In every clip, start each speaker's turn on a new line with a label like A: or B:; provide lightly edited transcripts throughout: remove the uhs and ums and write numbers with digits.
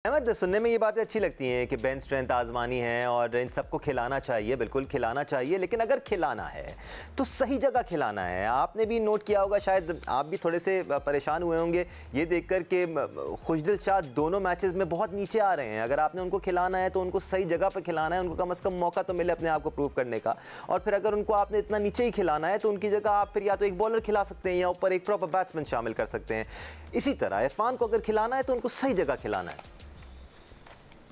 A: अहमद, सुनने में ये बातें अच्छी लगती हैं कि बेंच स्ट्रेंथ आजमानी है और इन सबको खिलाना चाहिए, बिल्कुल खिलाना चाहिए, लेकिन अगर खिलाना है तो सही जगह खिलाना है। आपने भी नोट किया होगा, शायद आप भी थोड़े से परेशान हुए होंगे ये देखकर कि खुशदिल शाह दोनों मैचेस में बहुत नीचे आ रहे हैं। अगर आपने उनको खिलाना है तो उनको सही जगह पर खिलाना है, उनको कम अज़ कम मौका तो मिले अपने आप को प्रूव करने का। और फिर अगर उनको आपने इतना नीचे ही खिलाना है तो उनकी जगह आप फिर या तो एक बॉलर खिला सकते हैं या ऊपर एक प्रॉपर बैट्समैन शामिल कर सकते हैं। इसी तरह इरफान को अगर खिलाना है तो उनको सही जगह खिलाना है।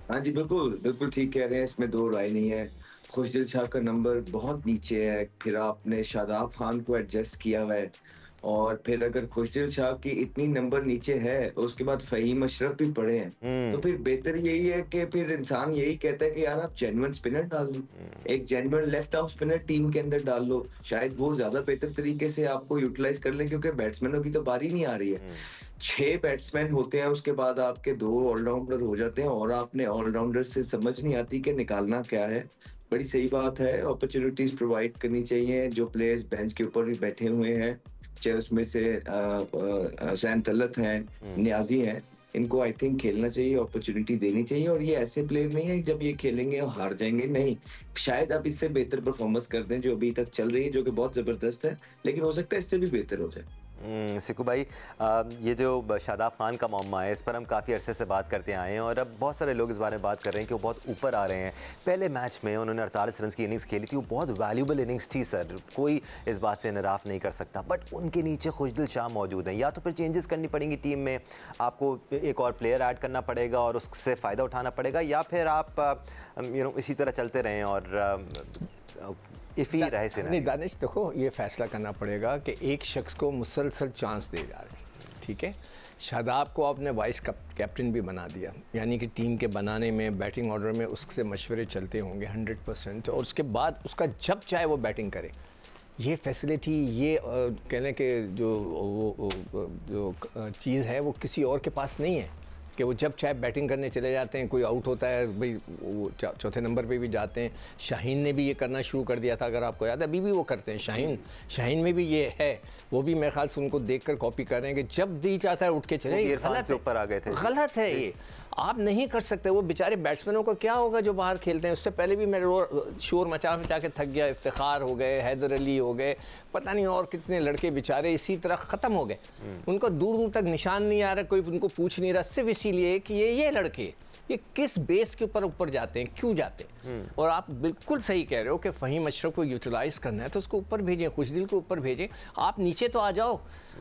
B: हाँ जी, बिल्कुल, बिल्कुल ठीक कह रहे हैं, इसमें दो राय नहीं है। खुशदिल शाह का नंबर बहुत नीचे है, फिर आपने शादाब खान को एडजस्ट किया हुआ है और फिर अगर खुशदिल शाह की इतनी नंबर नीचे है, उसके बाद फ़हीम अशरफ भी पड़े हैं, तो फिर बेहतर यही है कि फिर इंसान यही कहता है कि यार आप जेन्युइन स्पिनर डाल लो, एक genuine left off spinner team के अंदर डाल लो, शायद वो ज़्यादा बेहतर तरीके से आपको यूटिलाइज़ कर लें क्योंकि बैट्समैनों की तो बारी नहीं आ रही है। 6 बैट्समैन होते हैं, उसके बाद आपके 2 ऑलराउंडर हो जाते हैं और आपने ऑलराउंडर से समझ नहीं आती कि निकालना क्या है। बड़ी सही बात है, अपॉर्चुनिटीज़ प्रोवाइड करनी चाहिए, जो प्लेयर्स बेंच के ऊपर भी बैठे हुए हैं, चाहे उसमें से हुसैन तलत हैं, नियाज़ी हैं, इनको आई थिंक खेलना चाहिए, अपॉर्चुनिटी देनी चाहिए और ये ऐसे प्लेयर नहीं है जब ये खेलेंगे और हार जाएँगे, नहीं। शायद आप इससे बेहतर परफॉर्मेंस कर दें जो अभी तक चल रही है, जो कि बहुत ज़बरदस्त है, लेकिन हो सकता है इससे भी बेहतर हो जाए।
A: सिकू भाई, ये जो शादाब खान का मामला है, इस पर हम काफ़ी अरसे से बात करते आए हैं और अब बहुत सारे लोग इस बारे में बात कर रहे हैं कि वो बहुत ऊपर आ रहे हैं। पहले मैच में उन्होंने 48 रन की इनिंग्स खेली थी, वो बहुत वैल्यूबल इनिंग्स थी सर, कोई इस बात से इनराफ़ नहीं कर सकता। बट उनके नीचे खुशदिल शाह मौजूद हैं, या तो फिर चेंजेस करनी पड़ेंगी टीम में, आपको एक और प्लेयर ऐड करना पड़ेगा और उससे फ़ायदा उठाना पड़ेगा, या फिर आप इसी तरह चलते रहें और इफ़ी रहे से
C: नहीं। दानिश, देखो, ये फैसला करना पड़ेगा कि एक शख्स को मुसलसल चांस दे जा रहे हैं, ठीक है। शादाब को आपने वाइस कैप्टन भी बना दिया, यानी कि टीम के बनाने में, बैटिंग ऑर्डर में उससे मशवरे चलते होंगे 100%, और उसके बाद उसका जब चाहे वो बैटिंग करे। ये फैसिलिटी, ये कहने के जो चीज़ है वो किसी और के पास नहीं है कि वो जब चाहे बैटिंग करने चले जाते हैं, कोई आउट होता है भाई वो चौथे नंबर पे भी जाते हैं। शाहीन ने भी ये करना शुरू कर दिया था, अगर आपको याद है, अभी भी वो करते हैं। शाहीन में भी ये है, वो भी मेरे ख्याल से उनको देखकर कॉपी कर रहे हैं कि जब दी जाता है उठ के चले।
A: गलत है, ऊपर आ गए थे,
C: गलत है ये, आप नहीं कर सकते। वो बेचारे बैट्समैनों को क्या होगा जो बाहर खेलते हैं। उससे पहले भी मैं शोर मचा के थक गया, इफ्तिखार हो गए, हैदर अली हो गए, पता नहीं और कितने लड़के बेचारे इसी तरह ख़त्म हो गए। उनको दूर दूर तक निशान नहीं आ रहा, कोई उनको पूछ नहीं रहा, सिर्फ इसीलिए कि ये लड़के ये किस बेस के ऊपर जाते हैं, क्यों जाते हैं। और आप बिल्कुल सही कह रहे हो कि फ़हीम अशरफ को यूटिलाइज़ करना है तो उसको ऊपर भेजें, खुशदिल को ऊपर भेजें, आप नीचे तो आ जाओ।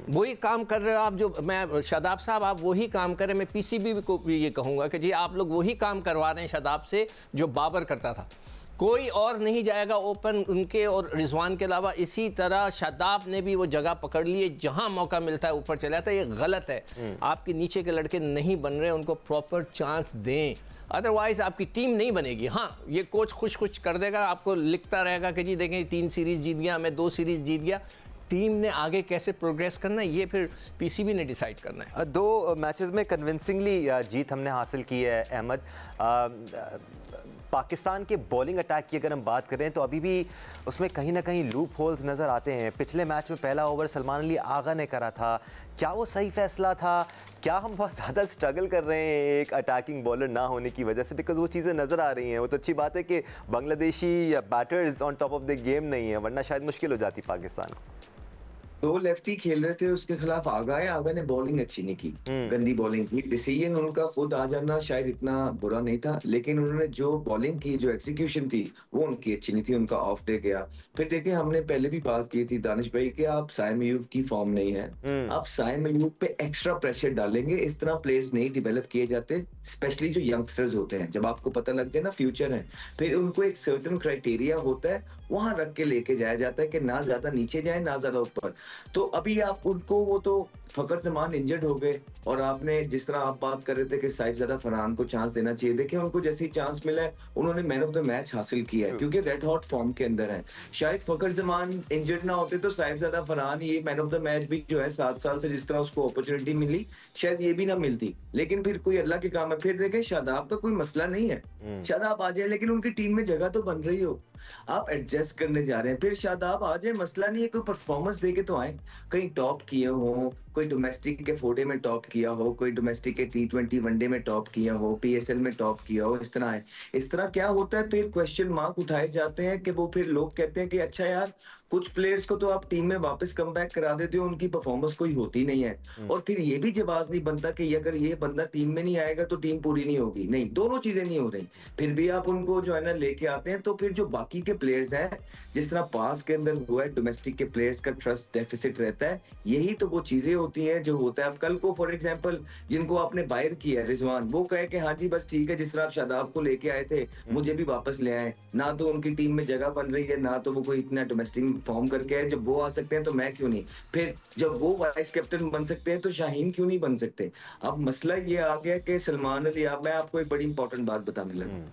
C: वही काम कर रहे हो आप, जो मैं शादाब साहब, आप वही काम करें। मैं पीसीबी को भी ये कहूँगा कि जी आप लोग वही काम करवा रहे हैं शादाब से जो बाबर करता था, कोई और नहीं जाएगा ओपन उनके और रिजवान के अलावा। इसी तरह शादाब ने भी वो जगह पकड़ ली है, जहां मौका मिलता है ऊपर चला जाता है। ये गलत है, आपके नीचे के लड़के नहीं बन रहे, उनको प्रॉपर चांस दें, अदरवाइज आपकी टीम नहीं बनेगी। हाँ, ये कोच खुश कर देगा, आपको लिखता रहेगा कि जी देखें 3 सीरीज़ जीत गया, मैं 2 सीरीज़ जीत गया। टीम ने आगे कैसे प्रोग्रेस करना है ये फिर पीसीबी ने डिसाइड करना है।
A: 2 मैचेस में कन्विंसिंगली जीत हमने हासिल की है। अहमद, पाकिस्तान के बॉलिंग अटैक की अगर हम बात करें तो अभी भी उसमें कहीं ना कहीं लूप होल्स नज़र आते हैं। पिछले मैच में पहला ओवर सलमान अली आगा ने करा था, क्या वो सही फैसला था? क्या हम बहुत ज़्यादा स्ट्रगल कर रहे हैं एक अटैकिंग बॉलर ना होने की वजह से? बिकॉज वो चीज़ें नज़र आ रही हैं। वो तो अच्छी बात है कि Bangladeshi batters on top of the game नहीं है, वरना शायद मुश्किल हो जाती पाकिस्तान को।
B: 2 लेफ्टी खेल रहे थे, उसके खिलाफ आगा है, आगा ने बॉलिंग अच्छी नहीं की, गंदी बॉलिंग की। डिसीजन उनका खुद आ जाना शायद इतना बुरा नहीं था, लेकिन उन्होंने जो बॉलिंग की, जो एक्सिक्यूशन थी, वो उनकी अच्छी नहीं थी, उनका ऑफ डे गया। फिर देखिए, हमने पहले भी बात की थी दानिश भाई कि आप साइम अयूब की फॉर्म नहीं है, आप साइम अयूब पे एक्स्ट्रा प्रेशर डालेंगे, इस तरह प्लेयर्स नहीं डिवेलप किए जाते, स्पेशली जो यंगस्टर्स होते हैं। जब आपको पता लग जाए ना फ्यूचर है, फिर उनको एक सर्टेन क्राइटेरिया होता है, वहां रख के लेके जाया जाता है कि ना ज्यादा नीचे जाए ना ज्यादा ऊपर। तो अभी आप उनको, वो तो फखर जमान इंजर्ड हो गए और आपने जिस तरह आप बात कर रहे थे कि साहिबजादा फरहान को चांस देना चाहिए, देखिए उनको जैसे ही चांस मिला है उन्होंने मैन ऑफ द मैच हासिल किया है क्योंकि रेड हॉट फॉर्म के अंदर है। शायद फखर जमान इंजर्ड ना होते तो साहिबजादा फरहान ये मैन ऑफ द मैच भी जो है 7 साल से जिस तरह उसको अपॉर्चुनिटी मिली शायद ये भी ना मिलती, लेकिन फिर कोई अल्लाह के काम है। फिर देखें, शादाब का कोई मसला नहीं है, शादाब आ जाए, लेकिन उनकी टीम में जगह तो बन रही हो, आप एडजस्ट करने जा रहे हैं। फिर शादाब आ जाए, मसला नहीं है, कोई परफॉर्मेंस दे के तो आए, कहीं टॉप किए हो, कोई डोमेस्टिक के 4 में टॉप किया हो, कोई डोमेस्टिक के T20 वनडे में टॉप किया हो, PSL में टॉप किया हो, इस तरह है। इस तरह क्या होता है, फिर क्वेश्चन मार्क उठाए जाते हैं कि वो फिर लोग कहते हैं कि अच्छा यार, कुछ प्लेयर्स को तो आप टीम में वापस कम बैक करा देते हो, उनकी परफॉर्मेंस कोई होती नहीं है। और फिर ये भी जवाब नहीं बनता कि अगर ये बंदा टीम में नहीं आएगा तो टीम पूरी नहीं होगी। नहीं, दोनों चीजें नहीं हो रही। फिर भी आप उनको जो है ना लेके आते हैं, तो फिर जो बाकी के प्लेयर्स हैं, जिस तरह पास के अंदर हुआ है, डोमेस्टिक के प्लेयर्स का ट्रस्ट डेफिसिट रहता है। यही तो वो चीजें होती हैं जो होता है। अब कल को फॉर एग्जांपल जिनको आपने बायर किया है, रिजवान, वो कहे कि हाँ जी बस ठीक है, जिस तरह आप शादाब को लेके आए थे मुझे भी वापस ले आए, ना तो उनकी टीम में जगह बन रही है, ना तो वो कोई इतना डोमेस्टिक फॉर्म करके आए। जब वो आ सकते हैं तो मैं क्यों नहीं? फिर जब वो वाइस कैप्टन बन सकते हैं तो शाहीन क्यों नहीं बन सकते? अब मसला ये आ गया कि सलमान अली, अब मैं आपको एक बड़ी इंपॉर्टेंट बात बताने लगा।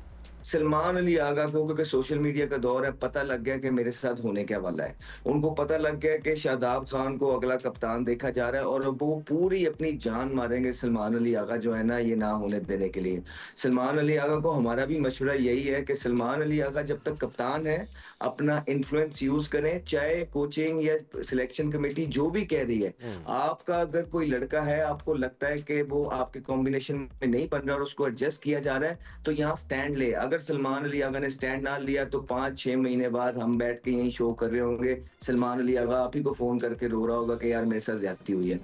B: सलमान अली आगा को, क्योंकि सोशल मीडिया का दौर है, पता लग गया कि मेरे साथ होने क्या वाला है। उनको पता लग गया कि शादाब खान को अगला कप्तान देखा जा रहा है और वो पूरी अपनी जान मारेंगे सलमान अली आगा जो है ना ये ना होने देने के लिए। सलमान अली आगा को हमारा भी मशवरा यही है कि सलमान अली आगा जब तक कप्तान है अपना इन्फ्लुएंस यूज करें, चाहे कोचिंग या सिलेक्शन कमेटी जो भी कह रही है। आपका अगर कोई लड़का है, आपको लगता है कि वो आपके कॉम्बिनेशन में नहीं बन रहा और उसको एडजस्ट किया जा रहा है, तो यहाँ स्टैंड ले। अगर सलमान अली आगा ने स्टैंड ना लिया तो 5-6 महीने बाद हम बैठ के यही शो कर रहे होंगे, सलमान अली आगा आप ही को फोन करके रो रहा होगा कि यार मेरे साथ ज्यादती हुई है।